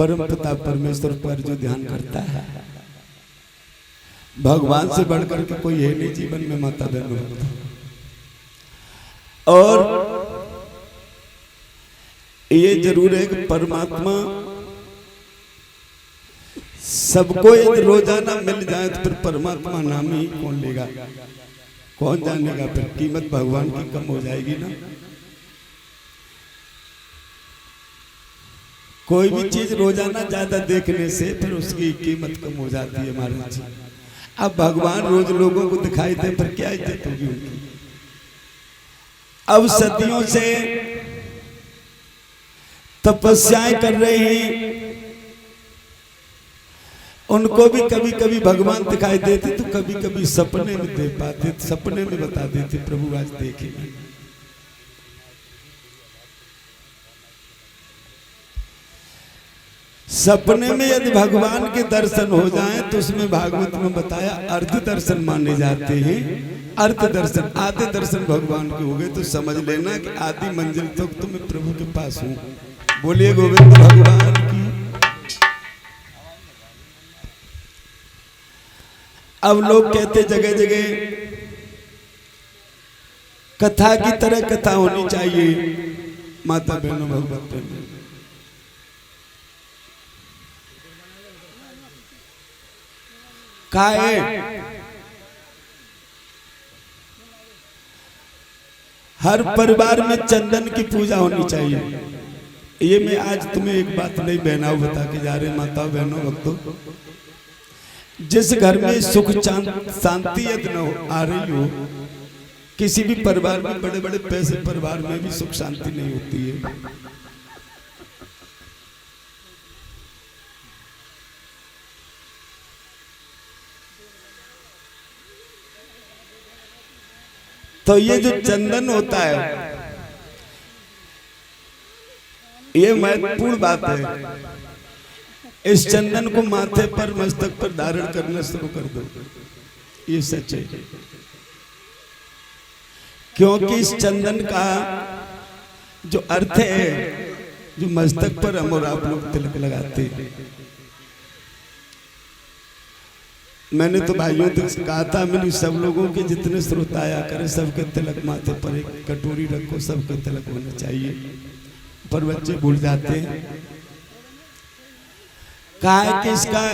परम पिता परमेश्वर पर जो ध्यान करता है, भगवान से बढ़कर के कोई है नहीं जीवन में माता बहनों। और ये जरूर है कि परमात्मा सबको यदि रोजाना मिल जाए तो फिर परमात्मा नाम ही कौन लेगा, कौन जानेगा, फिर कीमत भगवान की कम हो जाएगी ना। कोई भी चीज रोजाना ज्यादा देखने से फिर उसकी कीमत कम हो जाती है महाराज जी। अब भगवान रोज लोगों को दिखाई दे पर क्या इज्जत होगी उनकी। अब सदियों से तपस्याएं कर रहे हैं, उनको भी कभी कभी भगवान दिखाई देते तो कभी कभी सपने में दे पाते, सपने में बता देते प्रभु आज देखेंगे। सपने में यदि भगवान के दर्शन हो जाएं तो उसमें भागवत में बताया अर्ध दर्शन माने जाते हैं। अर्ध दर्शन, आधे दर्शन भगवान के हो गए तो समझ लेना कि आधी मंजिल तक तो मैं प्रभु के पास हूं। बोलिए गोविंद भगवान की। अब लोग कहते जगह जगह कथा की तरह कथा होनी चाहिए। माता बहनों भगवत का है, हर परिवार में चंदन की पूजा होनी चाहिए। ये मैं आज तुम्हें एक बात नहीं बहनाओ बता के जा रहे माता बहनों भक्तों, जिस घर में सुख शांति यदि न आ रही हो, किसी भी परिवार में, बड़े बड़े पैसे परिवार में भी सुख शांति नहीं होती है। तो ये जो चंदन होता है ये महत्वपूर्ण बात है। इस चंदन को माथे पर, मस्तक पर धारण करना शुरू कर दो, ये सच है। क्योंकि इस चंदन का जो अर्थ है, जो मस्तक पर हम और आप लोग तिलक लगाते हैं, मैंने तो भाइयों तो कहा था, मैंने सब लोगों के जितने श्रोता आया करे सबके तिलक माथे पर एक कटोरी रखो, सबके तिलक होना चाहिए, पर बच्चे भूल जाते हैं। कहा है कि इसका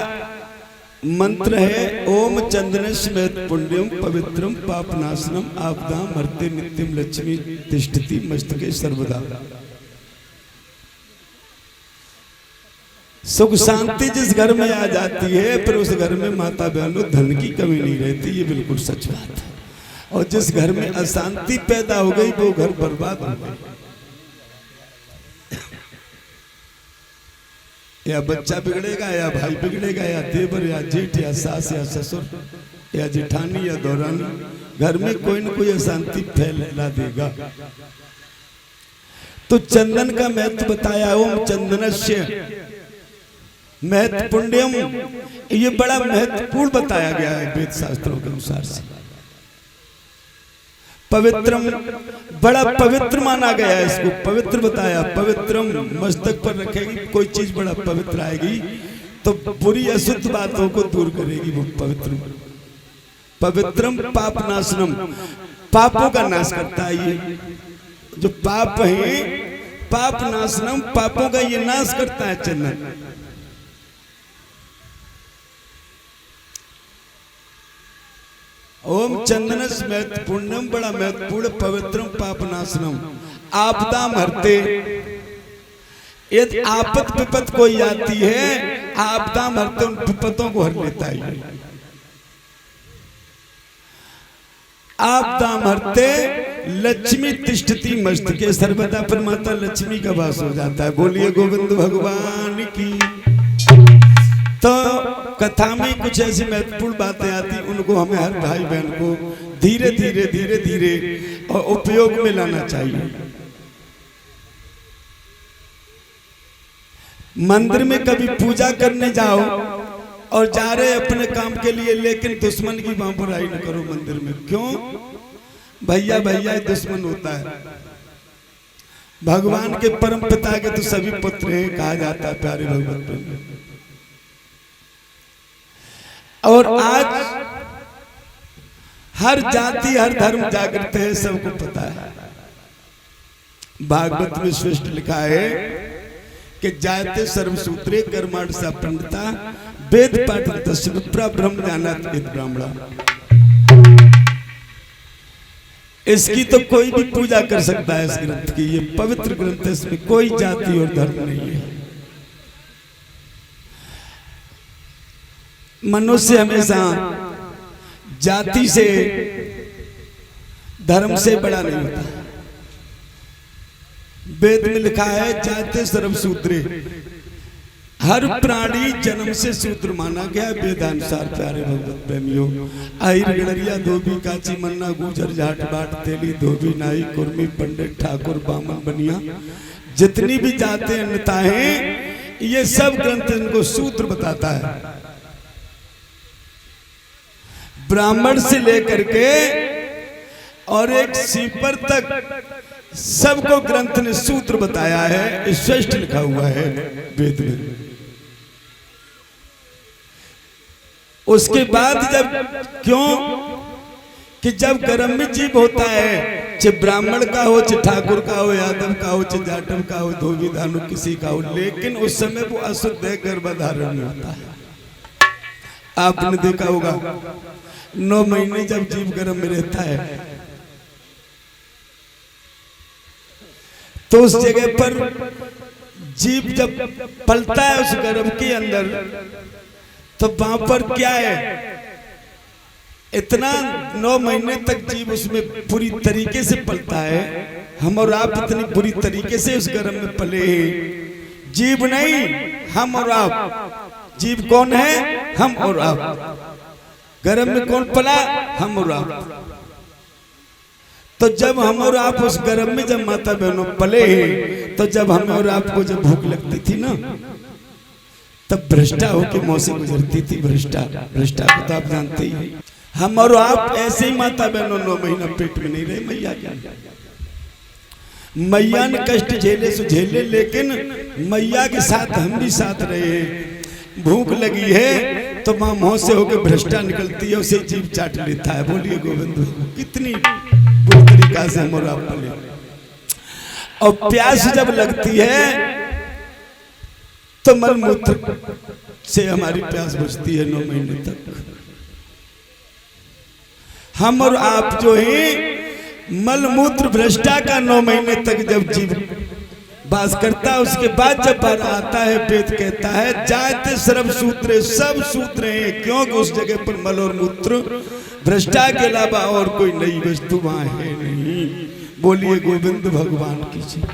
मंत्र है ओम चंदनस्मृत पुण्यम पवित्रम पापनाशनम आपदाम हरते नित्यम लक्ष्मी तिष्ठति मस्तके सर्वदा। सुख शांति जिस घर में आ जाती है फिर उस घर में माता बहनों धन की कमी नहीं रहती, ये बिल्कुल सच बात है। और जिस घर में अशांति पैदा हो गई वो घर बर्बाद हो गई। या बच्चा बिगड़ेगा, या भाई बिगड़ेगा, या देवर, या जेठ, या सास, या ससुर, या जेठानी, या दौरानी, घर में कोई न कोई अशांति फैला देगा। तो चंदन का महत्व बताया, ओम चंदनस्य महत्वपुण्यम, ये बड़ा महत्वपूर्ण बताया गया है वेद शास्त्रों के अनुसार से। पवित्रम, बड़ा पवित्र माना गया है इसको, पवित्र बताया। पवित्रम, मस्तक पर रखेगी कोई चीज बड़ा पवित्र आएगी तो बुरी अशुद्ध बातों को दूर करेगी वो पवित्र। पवित्रम पापनाशनम, पापों का नाश करता है ये जो पाप है। पाप नाशनम, पापों का ये नाश करता है चंदन। ओम चंदनस महत्वपूर्णम, बड़ा महत्वपूर्ण, पवित्रम पापनाशनम आपदाम हरते। यदि आपद विपद कोई आती है, आपदाम हरते, उन विपदों को हर लेता है। आपदाम हरते लक्ष्मी तिष्ठति मस्तके सर्वदा, पर माता लक्ष्मी का वास हो जाता है। बोलिए गोविंद भगवान की। तो कथा में कुछ ऐसी महत्वपूर्ण बातें आती, उनको हमें हर भाई बहन को धीरे धीरे धीरे धीरे और उपयोग में लाना चाहिए। मंदिर में कभी पूजा करने जाओ और जा रहे अपने काम के लिए, लेकिन दुश्मन की वहां बुराई न करो मंदिर में। क्यों? भैया भैया दुश्मन होता है। भगवान के परम पिता के तो सभी पुत्र हैं कहा जाता है प्यारे भगवत। और आज हर जाति हर धर्म जागृत है, सबको पता है। भागवत में श्रेष्ठ लिखा है कि जायते सर्वसूत्रे कर्माण सा पंडिता वेद पाठन तस्विप्रा ब्रह्म ज्ञानात वेद ब्राह्मणा। इसकी तो कोई भी पूजा कर सकता है इस ग्रंथ की, ये पवित्र ग्रंथ है, इसमें कोई जाति और धर्म नहीं है। मनुष्य हमेशा जाति से धर्म से बड़ा नहीं होता। वेद में लिखा है जाते सर्वसूत्रे, हर प्राणी जन्म से सूत्र माना गया वेदानुसार प्यारे भगवत प्रेमियों। आहिर गड़रिया धोबी काची मन्ना गुजर जाट बाट तेली धोबी नाई कुर्मी पंडित ठाकुर बामन बनिया, जितनी भी जाते अन्यता हैं, ये सब ग्रंथ इनको सूत्र बताता है। ब्राह्मण से लेकर के और एक सीपर तक सबको ग्रंथ ने सूत्र बताया है, श्रेष्ठ लिखा हुआ है वेद में। उसके बाद जब क्यों कि जब कर्म में जीव होता है, चाहे ब्राह्मण का हो, चाहे ठाकुर का हो, यादव का हो, चाहे जाटव का हो, धोबी धानु किसी का हो, लेकिन उस समय वो अशुद्ध है, गर्भधारण होता है। आपने देखा होगा 9 महीने जब जीव गर्भ में रहता है तो उस जगह पर जीव जब पलता है उस गर्भ के अंदर, तो वहां पर क्या है, इतना 9 महीने तक जीव उसमें पूरी तरीके से पलता है। हम और आप इतनी बुरी तरीके से उस गर्भ में पले हैं। जीव नहीं, हम और आप। जीव कौन है? हम और आप। गर्भ में कौन पला? हम और आप। तो जब हम और आप उस गर्भ में जब माता बहनों पले हैं, तो जब हम और आपको जब भूख लगती थी ना, तब भ्रष्टा होके मुंह से गुजरती थी। भ्रष्टा को तो आप जानते ही। हम और आप ऐसे ही माता बहनों 9 महीना पेट में नहीं रहे मैया के। मैया ने कष्ट झेले सो झेले, लेकिन मैया के साथ हम भी साथ रहे। भूख लगी है तो मां मुंह से होकर भ्रष्टा निकलती है, उसे जीव चाट लेता है। बोलिए गोविंद। कितनी बुरी तरीका से हम और आप पले। और प्यास जब लगती है तो मलमूत्र से हमारी प्यास बुझती है 9 महीने तक। हम और आप जो है मलमूत्र भ्रष्टा का 9 महीने तक जब जीव बास करता है, उसके बाद जब बाहर आता है, वेद कहता है जायते सर्व सूत्रे, सब सूत्र हैं, क्योंकि उस जगह पर मल और मूत्र भ्रष्टा के अलावा और कोई नई वस्तु वहां है नहीं। बोलिए गोविंद भगवान की जय।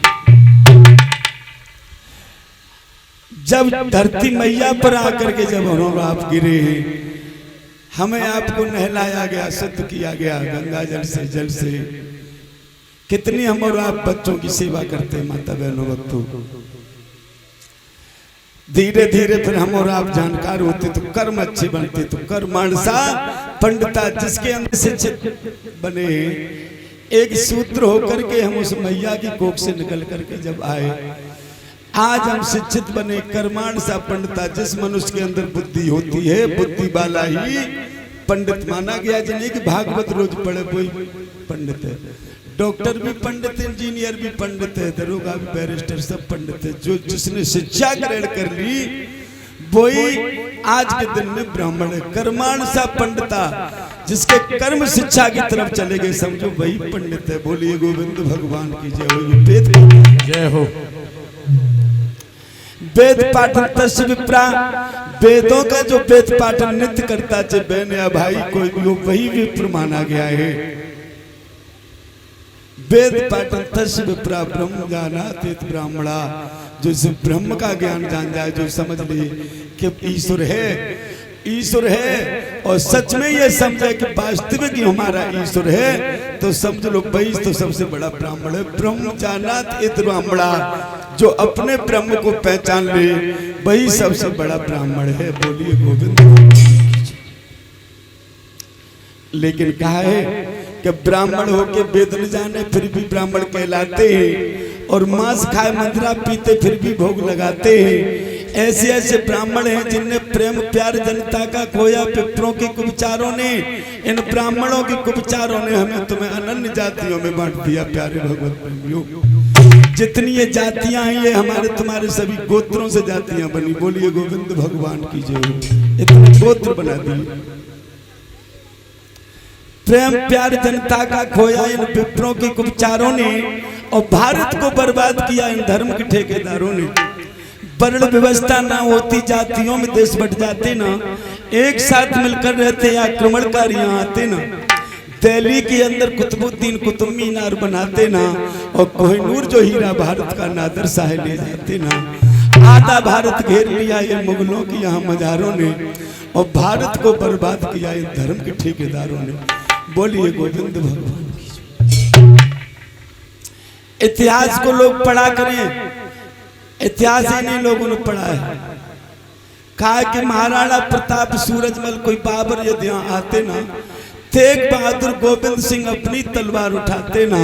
जब धरती मैया पर आकर के जब हम आप गिरे, हमें आपको नहलाया गया, शुद्ध किया गया गंगा जल से, जल से। कितनी हम और आप बच्चों की सेवा करते हैं माता बहनों भक्तों। धीरे धीरे फिर हम और आप जानकार होते तो कर्म अच्छे बनते, तो कर्माणसा पंडिता, जिसके अंदर शिक्षित बने एक सूत्र होकर के हम उस मैया की कोख से निकल करके जब आए, आज हम शिक्षित बने। कर्माण सा पंडिता, जिस मनुष्य के अंदर बुद्धि होती है, बुद्धि वाला ही पंडित माना गया। जिन्हें कि भागवत रोज पढ़े कोई पंडित है, डॉक्टर भी पंडित है, इंजीनियर भी पंडित है, दरोगा भी, बैरिस्टर, सब पंडित है। जो जिसने शिक्षा ग्रहण कर ली वही आज के दिन में ब्राह्मण है। कर्माण सा पंडिता, जिसके कर्म शिक्षा की तरफ चले गए, समझो वही पंडित है। बोलिए गोविंद भगवान की जय हो। वेद जय हो। वेद पाठन तस्य विप्रा, वेदों का जो वेद पाठन नित्य करता, चाहे बहन या भाई कोई भी हो, वही विप्र माना गया है। वेद पाठन तस्य विप्रा ब्रह्म ज्ञानात वेद ब्राह्मणा, जो इस ब्रह्म का ज्ञान जान जाए, जो समझ ले कि ईश्वर है, ईश्वर है, और सच में ये समझे कि वास्तविक ही हमारा ईश्वर है, तो समझ लो वही तो सबसे बड़ा ब्राह्मण है। ब्रह्म ज्ञानात वेद ब्राह्मणा, जो अपने ब्रह्म को पहचान ले वही सबसे बड़ा ब्राह्मण है। बोलिए गोविंद। लेकिन कहा है कि ब्राह्मण होके वेद न जाने फिर भी ब्राह्मण कहलाते हैं, और मांस खाए मदिरा पीते फिर भी भोग लगाते हैं। ऐसे ऐसे ब्राह्मण हैं जिनने प्रेम प्यार जनता का खोया पिपरों के कुविचारों ने। इन ब्राह्मणों के कुविचारों ने हमें तुम्हें अनन्य जातियों में बांट दिया। प्यारे भगवत प्रेमियों, जितनी ये जातियां हैं ये हमारे तुम्हारे सभी गोत्रों से जातियां बनी। बोलिए गोविंद भगवान की जय। इतने गोत्र बना दिए। प्रेम प्यार जनता का खोया इन विप्रों के कुविचारों ने और भारत को बर्बाद किया इन धर्म के ठेकेदारों ने। वर्ण व्यवस्था ना होती जातियों में देश बट जाते ना। एक साथ मिलकर रहते आक्रमणकारी यहाँ आते ना। दिल्ली के अंदर कुतुबुद्दीन कुतुब मीनार बनाते ना और कोहिनूर जो हीरा भारत का नादर साहे ले जाते ना। आधा भारत घेर लिया ये मुगलों की यहाँ मजारों ने और भारत को बर्बाद किया इन धर्म के ठेकेदारों ने। बोलिए गोविंद भगवान की। इतिहास को लोग पढ़ा करें, इतिहास इन्हीं लोगों ने पढ़ा है। कहा कि महाराणा प्रताप सूरजमल कोई बाबर यदि यहाँ आते ना, तेग बहादुर गोविंद सिंह अपनी तलवार उठाते ना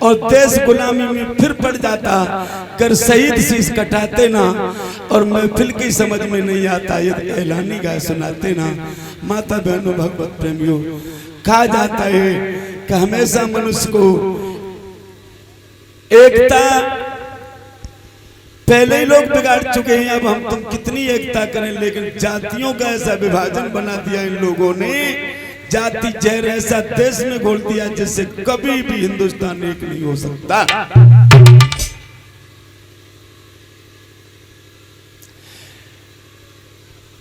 और देश गुलामी में फिर पड़ जाता, कर शहीद शीश कटाते ना और महफिल की समझ में नहीं आता यदि ऐलानी गाय सुनाते ना। माता बहनों भगवत प्रेमियों, कहा जाता है कि हमेशा मनुष्य को एकता पहले ही लोग बिगाड़ चुके हैं। अब हम तुम कितनी एकता करें, लेकिन जातियों का ऐसा विभाजन बना दिया इन लोगों ने। जाति जहर ऐसा देश में घोल दिया जिससे कभी भी हिंदुस्तान एक नहीं हो सकता।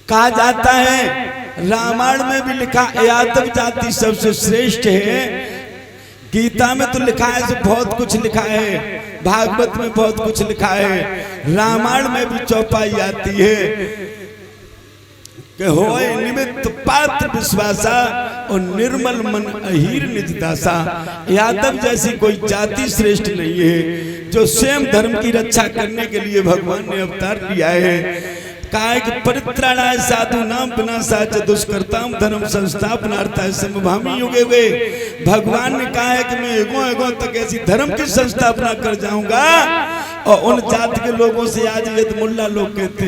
कहा जाता है रामायण में भी लिखा यादव जाति सबसे श्रेष्ठ है। गीता में तो लिखा है, से बहुत कुछ लिखा है, भागवत में बहुत कुछ लिखा है, रामायण में भी चौपाई आती है कि होए निमित्त पात्र विश्वासा और निर्मल मन अहीर निज दासा। यादव जैसी कोई जाति श्रेष्ठ नहीं है जो स्वयं धर्म की रक्षा करने के लिए भगवान ने अवतार लिया है। कहा कि परित्राणाय साधु नाम विनाशाय च दुष्कृताम धर्म संस्थापनार्थाय समभामी युगे वे। भगवान ने कहा है कि मैं एगो तक ऐसी धर्म की संस्थापना कर जाऊंगा। और उन जाति के लोगों से आज यदमुल्ला लोग कहते,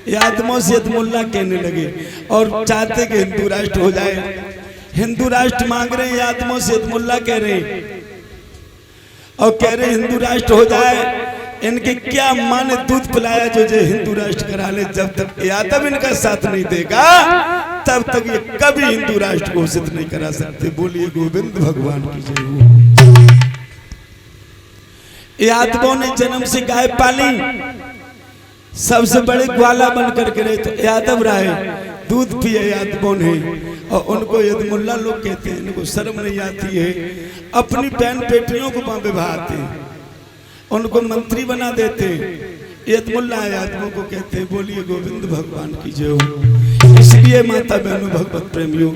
यादवों से यदमुल्ला कहने लगे और चाहते कि हिंदू राष्ट्र हो जाए। हिंदू राष्ट्र मांग रहे हैं, यादवों से यदमुल्ला कह रहे और कह रहे हिंदू राष्ट्र हो जाए। इनके क्या माँ ने दूध पिलाया जो हिंदू राष्ट्र करा ले। जब तक यादव इनका साथ नहीं देगा तब तक ये कभी हिंदू राष्ट्र घोषित नहीं करा सकते। बोलिए गोविंद भगवान की जय हो। यादवों ने जन्म से गाय पाली, सबसे बड़े ग्वाला बनकर के रहे तो यादव रहे। दूध पिए यादवों ने और उनको यदमुल्ला लोग कहते हैं। इनको शर्म नहीं आती है, अपनी बहन बेटियों को वहां विभाते हैं, उनको मंत्री बना देते। यदमुल्ला यादवों को कहते हैं। बोलिए गोविंद भगवान की जय हो। इसलिए माता बहनों भगवत प्रेमियों,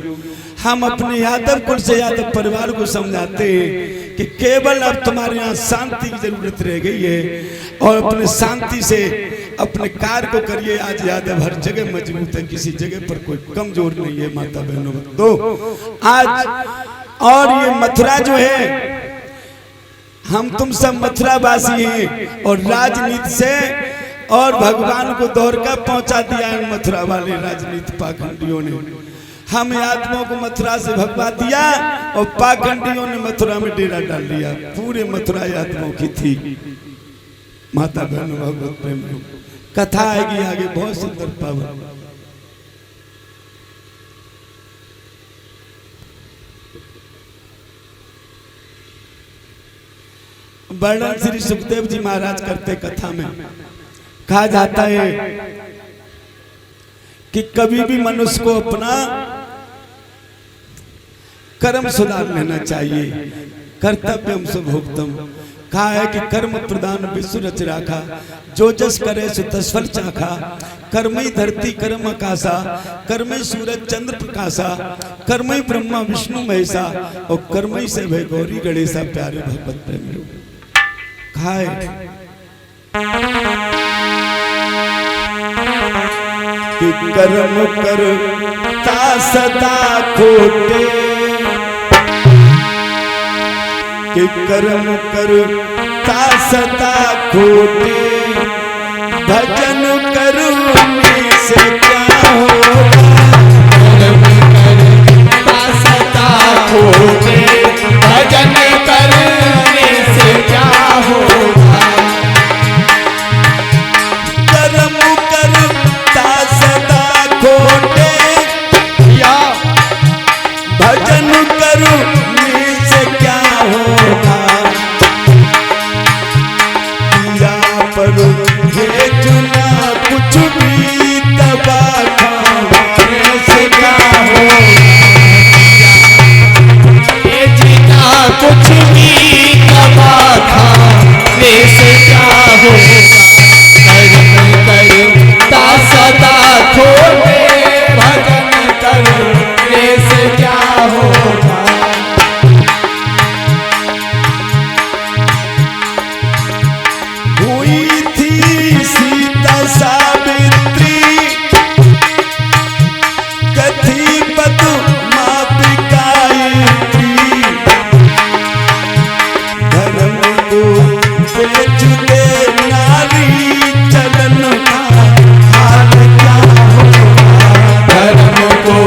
हम अपने यादव कुल से यादव परिवार को समझाते हैं कि केवल अब तुम्हारे यहाँ शांति की जरूरत रह गई है और अपने शांति से अपने कार्य को करिए। आज यादव हर जगह मजबूत है, किसी जगह पर कोई कमजोर नहीं है। माता बहनों भक्तों, आज और ये मथुरा जो है, हम तुम सब मथुरावासी हैं और राजनीति से और भगवान को द्वारका पहुंचा दिया इन मथुरा वाले राजनीति पाखंडियों ने। हम यादवों को मथुरा से भगवा दिया और पाखंडियों ने मथुरा में डेरा डाल दिया। पूरे मथुरा यादवों की थी। माता बहनों भगवत प्रेमियों, कथा आएगी आगे, बहुत सुंदर पावन। वर्णन श्री सुखदेव जी महाराज करते कथा में। कहा जाता है कि कभी भी मनुष्य को अपना कर्म सुधार लेना चाहिए। कर्तव्यम सुभोक्तम। कहा है कि कर्म प्रदान विश्व रच राखा, जो जस करे सो तस्फल चाखा। कर्मई धरती कर्म आकाशा, कर्मई सूरज चंद्र प्रकाशा, कर्मई ब्रह्मा विष्णु महेशा और कर्मई से भय गौरी गणेशा। प्यारे भगवत प्रेमियों, खाए कि कर्म करता सदा खोटे, कि कर्म करता ता सदा खोटे, भजन करने से क्या होगा। कर्म करता सदा खोटे, भजन करने से क्या होगा। कर्म करता सदा खोटे, या भजन करने से क्या होगा। या पर ये चुना कुछ भी दबा खाने से क्या होगा। ये जीना कुछ भी दबा खाने से क्या होगा। कर्म करता सदा खोटे, भजन करने से क्या होगा। हुई थी सीता सावित्री, कथी पद्मा बिकाई। धर्म को बेच दे नारी, चलन का हाल क्या होगा। धर्म को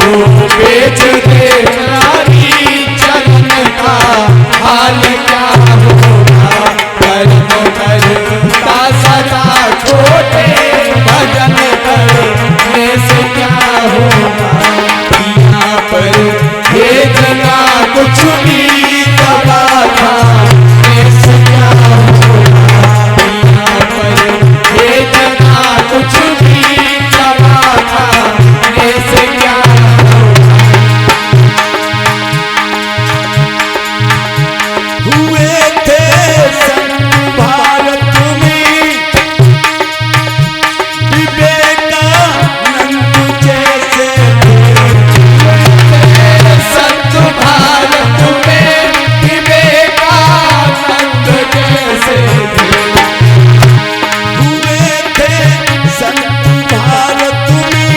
बेच दे नारी, चलन का हाल क्या होगा। कर्म करता सदा खोटे, भजन करने से क्या होगा। यहाँ पर ये जना कुछ भी दबा खाने से क्या होगा। यहाँ पर ये जना कुछ भी दबा खाने से क्या होगा। हुए थे संत भारत में, विवेकानंद जैसे संत भारत में विवेकानंद जैसे थे। हुए थे संत भारत में,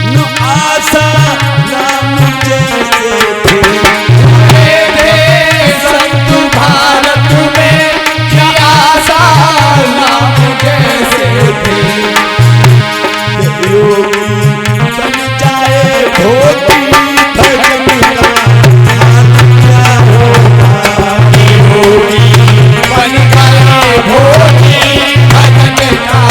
न आशा राम जैसे थे। हुए थे संत भारत में, क्या आशा राम जैसे थे। योगी बन जाए भोगी, भजन का हाल क्या होगा। योगी बन गए भोगी, भजन का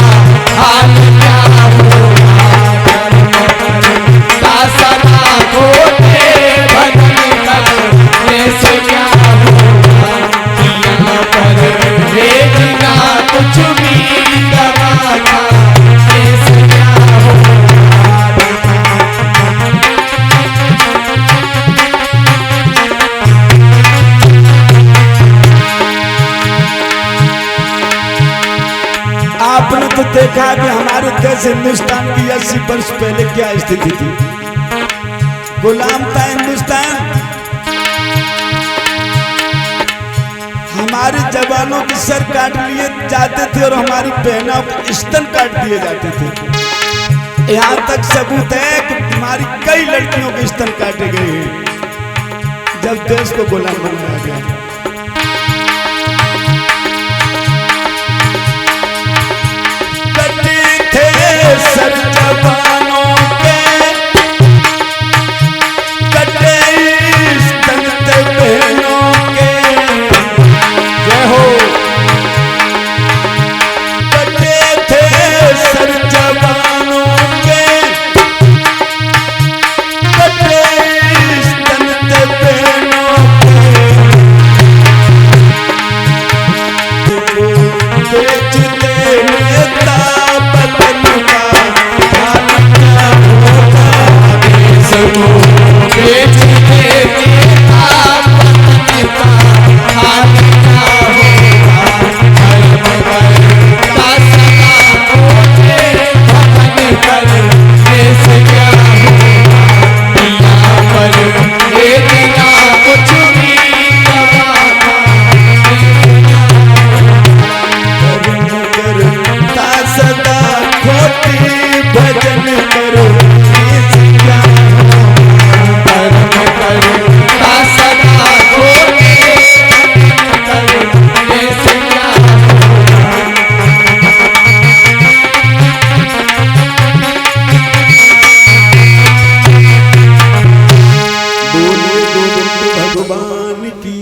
हाल क्या होगा। कर्म करता सदा खोटे, भजन करने से क्या होगा। यहाँ पर भेजना कुछ भी दबा खाने से क्या होगा। आपने तो देखा कि हमारे देश हिंदुस्तान की 80 वर्ष पहले क्या स्थिति थी। गुलाम था हिंदुस्तान। हमारे जवानों की सर काट लिए जाते थे और हमारी बहनों के स्तन काट दिए जाते थे। यहाँ तक सबूत है कि हमारी कई लड़कियों के स्तन काटे गए हैं जब देश को गुलाम बनाया गया। सर जवानों के कटे स्तन बहनों के, जय हो। कटे थे सर जवानों के, कटे स्तन बहनों के। भगवान की